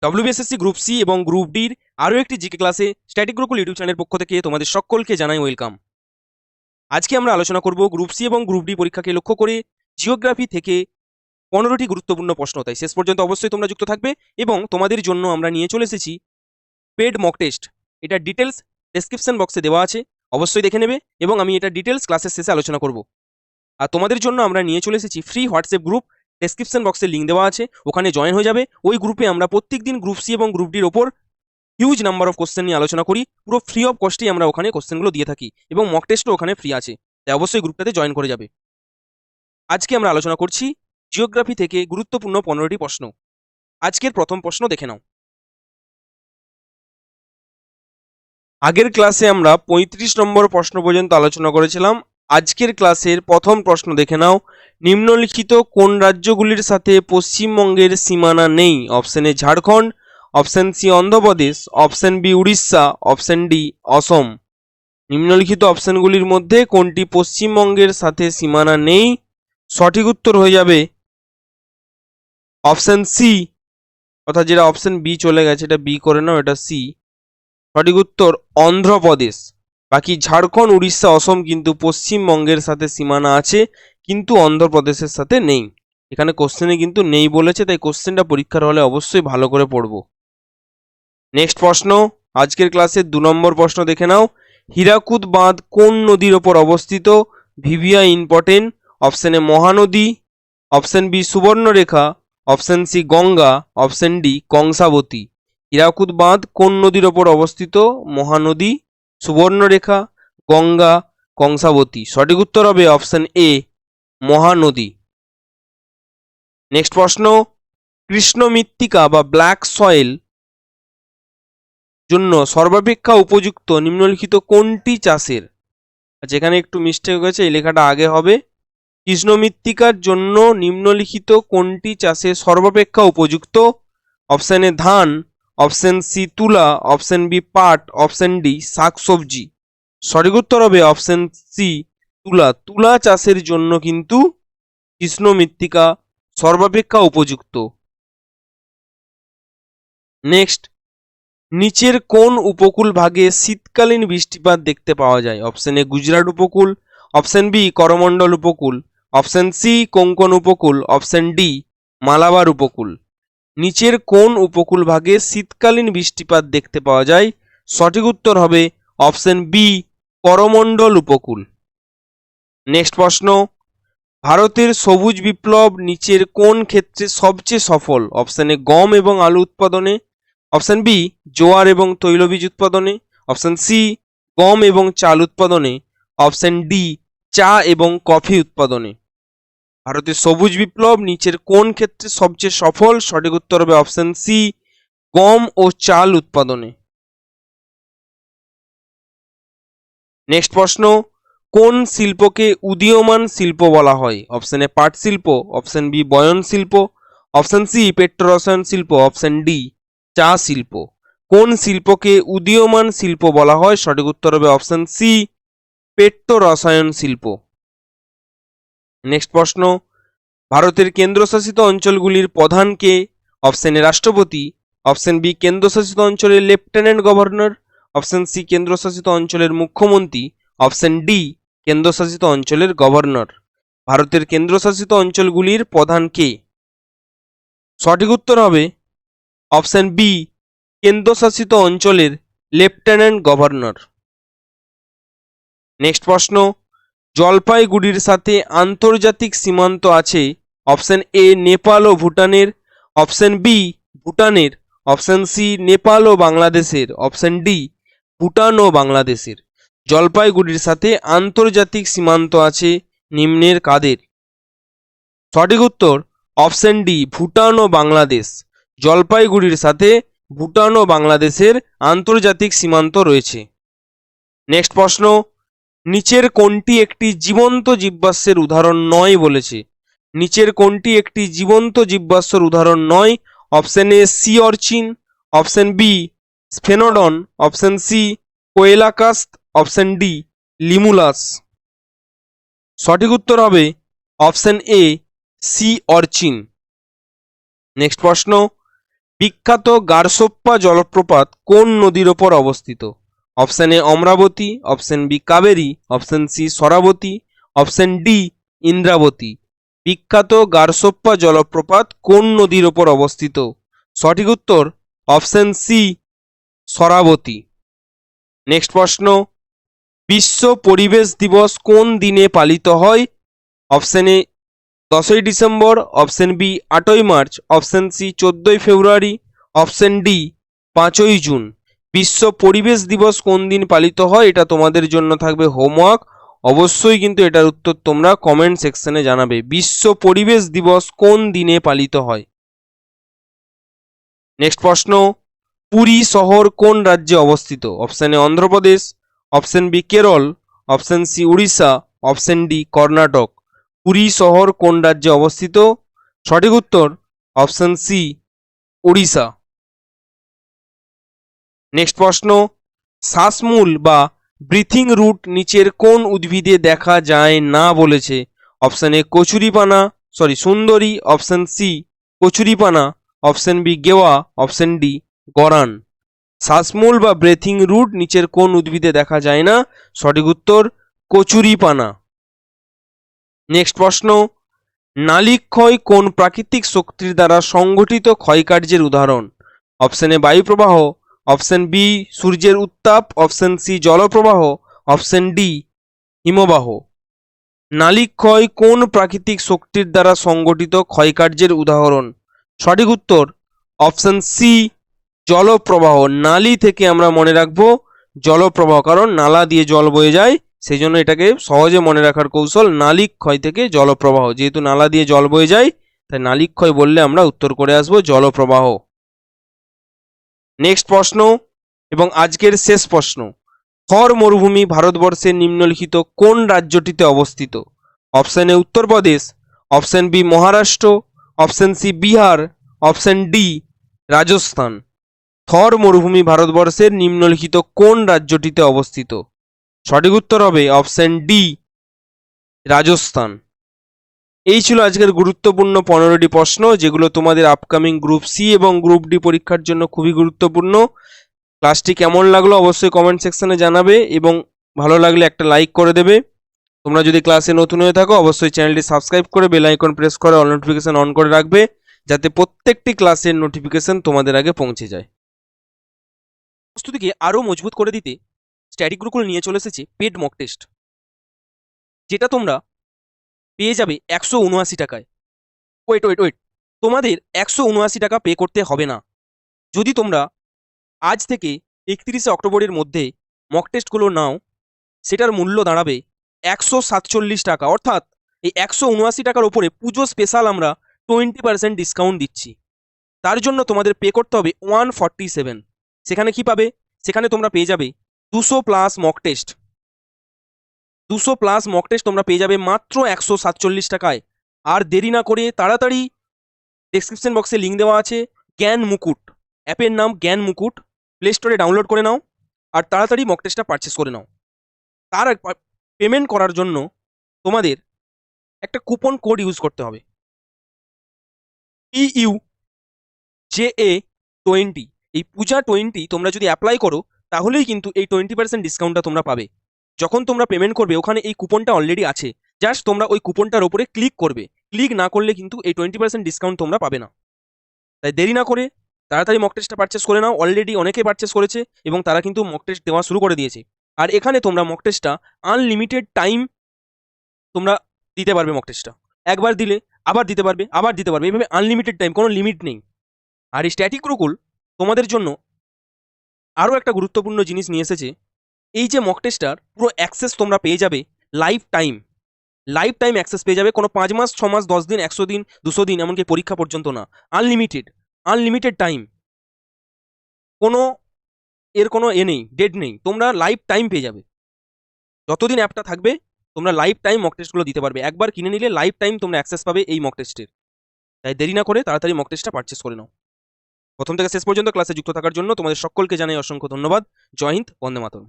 WBSSC group C এবং group ডির আরও একটি জিকে ক্লাসে স্ট্যাটিক গুরুকুল ইউটিউব চ্যানেলের পক্ষ থেকে তোমাদের সকলকে জানাই ওয়েলকাম। আজকে আমরা আলোচনা করব গ্রুপ সি এবং গ্রুপ ডি পরীক্ষাকে লক্ষ্য করে জিওগ্রাফি থেকে 15টি গুরুত্বপূর্ণ প্রশ্ন। তাই শেষ পর্যন্ত অবশ্যই তোমরা যুক্ত থাকবে এবং তোমাদের জন্য আমরা নিয়ে চলে এসেছি পেড মক টেস্ট। এটা ডিটেলস ডেসক্রিপশন বক্সে দেওয়া আছে, অবশ্যই দেখে নেবে এবং আমি এটা ডিটেলস ক্লাসের শেষে আলোচনা করব। আর তোমাদের জন্য আমরা নিয়ে চলে এসেছি ফ্রি হোয়াটসঅ্যাপ গ্রুপ, ডেসক্রিপশন বক্সে লিঙ্ক দেওয়া আছে, ওখানে জয়েন হয়ে যাবে। ওই গ্রুপে আমরা প্রত্যেকদিন গ্রুপ সি এবং গ্রুপ ডির ওপর হিউজ নাম্বার অফ কোশ্চেন নিয়ে আলোচনা করি। পুরো ফ্রি অফ কস্টেই আমরা ওখানে কোশ্চেনগুলো দিয়ে থাকি এবং মক টেস্টও ওখানে ফ্রি আছে, তাই অবশ্যই গ্রুপটাতে জয়েন করে যাবে। আজকে আমরা আলোচনা করছি জিওগ্রাফি থেকে গুরুত্বপূর্ণ 15টি প্রশ্ন। আজকের প্রথম প্রশ্ন দেখে নাও। আগের ক্লাসে আমরা 35 নম্বর প্রশ্ন পর্যন্ত আলোচনা করেছিলাম। আজকের ক্লাসের প্রথম প্রশ্ন দেখে নাও। নিম্নলিখিত কোন রাজ্যগুলির সাথে পশ্চিমবঙ্গের সীমানা নেই? Option A Jharkhand, option C Andhra Pradesh, option B Orissa, option D Assam. নিম্নলিখিত অপশনগুলির মধ্যে কোনটি পশ্চিমবঙ্গের সাথে সীমানা নেই? সঠিক উত্তর হয়ে যাবে অপশন সি, অর্থাৎ যেটা অপশন বি চলে গেছে এটা বি করে নাও, এটা সি। সঠিক উত্তর অন্ধ্রপ্রদেশ। বাকি ঝাড়খণ্ড, উড়িষ্যা, অসম কিন্তু পশ্চিমবঙ্গের সাথে সীমানা আছে, কিন্তু অন্ধ্রপ্রদেশের সাথে নেই। এখানে কোশ্চেনে কিন্তু নেই বলেছে, তাই কোশ্চেনটা পরীক্ষার হলে অবশ্যই ভালো করে পড়বো। নেক্সট প্রশ্ন, আজকের ক্লাসের 2 নম্বর প্রশ্ন দেখে নাও। হীরাকুদ বাঁধ কোন নদীর ওপর অবস্থিত? Very important. Option A Mahanadi, option B Subarnarekha, option C Ganga, option D Kangsabati. Hirakud বাঁধ কোন নদীর ওপর অবস্থিত? মহানদী, সুবর্ণরেখা, গঙ্গা, কংসাবতী। সঠিক উত্তর হবে অপশন এ মহানদী। নেক্সট প্রশ্ন, কৃষ্ণ মৃত্তিকা বা ব্ল্যাক সয়েল জন্য সর্বাপেক্ষা উপযুক্ত নিম্নলিখিত কোনটি চাষের? যেখানে একটু মিস্টেক হয়েছে, এই লেখাটা আগে হবে। কৃষ্ণ মৃত্তিকার জন্য নিম্নলিখিত কোনটি চাষে সর্বাপেক্ষা উপযুক্ত? অপশন এ ধান, অপশন সি তুলা, অপশন বি পাট, অপশন ডি শাকসবজি। সঠিক উত্তর হবে অপশন সি তুলা। তুলা চাষের জন্য কিন্তু কৃষ্ণ মৃত্তিকা সর্বাপেক্ষা উপযুক্ত। নেক্সট, নিচের কোন উপকূল ভাগে শীতকালীন বৃষ্টিপাত দেখতে পাওয়া যায়? অপশন এ গুজরাট উপকূল, অপশন বি করমণ্ডল উপকূল, অপশন সি কোঙ্কণ উপকূল, অপশন ডি মালাবার উপকূল। নিচের কোন উপকূল ভাগে শীতকালীন বৃষ্টিপাত দেখতে পাওয়া যায়? সঠিক উত্তর হবে অপশন বি করমণ্ডল উপকূল। নেক্সট প্রশ্ন, ভারতের সবুজ বিপ্লব নিচের কোন ক্ষেত্রে সবচেয়ে সফল? অপশন এ গম এবং আলু উৎপাদনে, অপশন বি জোয়ার এবং তৈলবীজ উৎপাদনে, অপশন সি গম এবং চাল উৎপাদনে, অপশন ডি চা এবং কফি উৎপাদনে। ভারতের সবুজ বিপ্লব নিচের কোন ক্ষেত্রে সবচেয়ে সফল? সঠিক উত্তর হবে অপশন সি গম ও চাল উৎপাদনে। নেক্সট প্রশ্ন, কোন শিল্পকে উদীয়মান শিল্প বলা হয়? অপশন এ পাট শিল্প, অপশন বি বয়ন শিল্প, অপশন সি পেট্রোরসায়ন শিল্প, অপশন ডি চা শিল্প। কোন শিল্পকে উদীয়মান শিল্প বলা হয়? সঠিক উত্তর হবে অপশন সি পেট্রোরসায়ন শিল্প। নেক্সট প্রশ্ন, ভারতের কেন্দ্রশাসিত অঞ্চলগুলির প্রধানকে? অপশন এ রাষ্ট্রপতি, অপশন বি কেন্দ্রশাসিত অঞ্চলের লেফটেন্যান্ট গভর্নর, অপশন সি কেন্দ্রশাসিত অঞ্চলের মুখ্যমন্ত্রী, অপশন ডি কেন্দ্রশাসিত অঞ্চলের গভর্নর। ভারতের কেন্দ্রশাসিত অঞ্চলগুলির প্রধান কে? সঠিক উত্তর হবে অপশন বি কেন্দ্রশাসিত অঞ্চলের লেফটেন্যান্ট গভর্নর। নেক্সট প্রশ্ন, জলপাইগুড়ির সাথে আন্তর্জাতিক সীমান্ত আছে? অপশন এ নেপাল ও ভুটানের, অপশন বি ভুটানের, অপশন সি নেপাল ও বাংলাদেশের, অপশন ডি ভুটান ও বাংলাদেশের। জলপাইগুড়ির সাথে আন্তর্জাতিক সীমান্ত আছে নিম্নের কাদের? সঠিক উত্তর অপশন ডি ভুটান ও বাংলাদেশ। জলপাইগুড়ির সাথে ভুটান ও বাংলাদেশের আন্তর্জাতিক সীমান্ত রয়েছে। নেক্সট প্রশ্ন, নিচের কোনটি একটি জীবন্ত জীবাশ্মের উদাহরণ নয় বলেছে? নিচের কোনটি একটি জীবন্ত জীবাশ্মের উদাহরণ নয়? Option A sea urchin, option B sphenodon, option C coelacanth, option D limulus. সঠিক উত্তর হবে option A sea urchin. Next প্রশ্ন, বিখ্যাত গারসোপ্পা জলপ্রপাত কোন নদীর ওপর অবস্থিত? Option A Amaravati, option B Kaveri, option C Sharavathi, option D Indravati. বিখ্যাত গারসোপ্পা জলপ্রপাত কোন নদীর ওপর অবস্থিত? সঠিক উত্তর অপশন সি সরাবতী। নেক্সট প্রশ্ন, বিশ্ব পরিবেশ দিবস কোন দিনে পালিত হয়? অপশন এ 10ই ডিসেম্বর, অপশন বি 8ই মার্চ, অপশন সি 14ই ফেব্রুয়ারি, অপশন ডি 5ই জুন। বিশ্ব পরিবেশ দিবস কোন দিন পালিত হয়? এটা তোমাদের জন্য থাকবে হোমওয়ার্ক। অবশ্যই কিন্তু এটার উত্তর তোমরা কমেন্ট সেকশনে জানাবে। বিশ্ব পরিবেশ দিবস কোন দিনে পালিত হয়? নেক্সট প্রশ্ন, পুরী শহর কোন রাজ্যে অবস্থিত? Option A Andhra Pradesh, option B Kerala, option C Orissa, option D Karnataka. Puri শহর কোন রাজ্যে অবস্থিত? সঠিক উত্তর অপশন সি উড়িষ্যা। নেক্সট প্রশ্ন, শ্বাসমূল বা ব্রিথিং রুট নিচের কোন উদ্ভিদে দেখা যায় না বলেছে? অপশন এ কচুরিপানা, সুন্দরী, অপশন সি কচুরিপানা, অপশন বি গেওয়া, অপশন ডি গরান। শ্বাসমূল বা ব্রেথিং রুট নিচের কোন উদ্ভিদে দেখা যায় না? সঠিক উত্তর কচুরিপানা। নেক্সট প্রশ্ন, নালিক্ষয় কোন প্রাকৃতিক শক্তির দ্বারা সংঘটিত ক্ষয়কার্যের উদাহরণ? অপশন এ বায়ুপ্রবাহ, অপশন বি সূর্যের উত্তাপ, অপশন সি জলপ্রবাহ, অপশন ডি হিমবাহ। নালিক্ষয় কোন প্রাকৃতিক শক্তির দ্বারা সংঘটিত ক্ষয়কার্যের উদাহরণ? সঠিক উত্তর অপশন সি জলপ্রবাহ। নালি থেকে আমরা মনে রাখবো জলপ্রবাহ, কারণ নালা দিয়ে জল বয়ে যায়, সেই জন্য এটাকে সহজে মনে রাখার কৌশল নালিক্ষয় থেকে জলপ্রবাহ। যেহেতু নালা দিয়ে জল বয়ে যায়, তাই নালিক্ষয় বললে আমরা উত্তর করে আসবো জলপ্রবাহ। নেক্সট প্রশ্ন এবং আজকের শেষ প্রশ্ন, থর মরুভূমি ভারতবর্ষের নিম্নলিখিত কোন রাজ্যটিতে অবস্থিত? Option A Uttar Pradesh, option B Maharashtra, option C Bihar, option D Rajasthan. Thar মরুভূমি ভারতবর্ষের নিম্নলিখিত কোন রাজ্যটিতে অবস্থিত? সঠিক উত্তর হবে অপশন ডি রাজস্থান। এই ছিল আজকের গুরুত্বপূর্ণ 15টি প্রশ্ন, যেগুলো তোমাদের আপকামিং গ্রুপ সি এবং গ্রুপ ডি পরীক্ষার জন্য খুবই গুরুত্বপূর্ণ। ক্লাসটি কেমন লাগলো অবশ্যই কমেন্ট সেকশনে জানাবে এবং ভালো লাগলে একটা লাইক করে দেবে। তোমরা যদি ক্লাসে নতুন হয়ে থাকো অবশ্যই চ্যানেলটি সাবস্ক্রাইব করে বেল আইকন প্রেস করে অল নোটিফিকেশন অন করে রাখবে, যাতে প্রত্যেকটি ক্লাসের নোটিফিকেশন তোমাদের আগে পৌঁছে যায়। প্রস্তুতিকে আরও মজবুত করে দিতে স্ট্যাটিক গুরুকুল নিয়ে চলে এসেছে পেড মক টেস্ট, যেটা তোমরা পেয়ে যাবে 179 টাকায়। ওয়েট, তোমাদের 179 টাকা পে করতে হবে না। যদি তোমরা আজ থেকে 31শে অক্টোবরের মধ্যে মক টেস্টগুলো নাও, সেটার মূল্য দাঁড়াবে 147 টাকা। অর্থাৎ এই 179 টাকার ওপরে পুজো স্পেশাল আমরা 20% ডিসকাউন্ট দিচ্ছি। তার জন্য তোমাদের পে করতে হবে 147। সেখানে কি পাবে? সেখানে তোমরা পেয়ে যাবে 200 plus mock test. 200 plus mock test তোমরা পেয়ে যাবে মাত্র 147 টাকায়। আর দেরি না করে তাড়াতাড়ি ডেসক্রিপশন বক্সে লিঙ্ক দেওয়া আছে, জ্ঞান মুকুট অ্যাপের নাম জ্ঞান মুকুট, প্লে স্টোরে ডাউনলোড করে নাও আর তাড়াতাড়ি মক টেস্টটা পারচেস করে নাও। তার পেমেন্ট করার জন্য তোমাদের একটা কুপন কোড ইউজ করতে হবে, PUJA20। এই পূজা 20 তোমরা যদি অ্যাপ্লাই করো তাহলেই কিন্তু এই 20% ডিসকাউন্টটা তোমরা পাবে। যখন তোমরা পেমেন্ট করবে ওখানে এই কুপনটা অলরেডি আছে, জাস্ট তোমরা ওই কুপনটার ওপরে ক্লিক করবে। ক্লিক না করলে কিন্তু এই 20% ডিসকাউন্ট তোমরা পাবে না। তাই দেরি না করে তাড়াতাড়ি মক টেস্টটা পারচেস করে নাও। অলরেডি অনেকে পারচেস করেছে এবং তারা কিন্তু মক টেস্ট দেওয়া শুরু করে দিয়েছে। আর এখানে তোমরা মক টেস্টটা আনলিমিটেড টাইম তোমরা দিতে পারবে। মক টেস্টটা একবার দিলে আবার দিতে পারবে, আবার দিতে পারবে, এইভাবে আনলিমিটেড টাইম, কোনো লিমিট নেই। আর এই স্ট্যাটিক গুরুকুল তোমাদের জন্য আরও একটা গুরুত্বপূর্ণ জিনিস নিয়ে এসেছে। এই যে মক টেস্টটার পুরো অ্যাক্সেস তোমরা পেয়ে যাবে লাইফ টাইম অ্যাক্সেস পেয়ে যাবে। কোনো 5 মাস, 6 মাস, 10 দিন, 100 দিন, 200 দিন, এমনকি পরীক্ষা পর্যন্ত না। আনলিমিটেড টাইম, কোনো এর কোনো নেই, ডেট নেই। তোমরা লাইফ টাইম পেয়ে যাবে। যতদিন অ্যাপটা থাকবে তোমরা লাইফ টাইম মক টেস্টগুলো দিতে পারবে। একবার কিনে নিলে লাইফ টাইম তোমরা অ্যাক্সেস পাবে এই মক টেস্টের। তাই দেরি না করে তাড়াতাড়ি মক টেস্টটা পারচেস করে নাও। প্রথম থেকে শেষ পর্যন্ত ক্লাসে যুক্ত থাকার জন্য তোমাদের সকলকে জানাই অসংখ্য ধন্যবাদ। জয় হিন্দ, বন্দে মাতরম।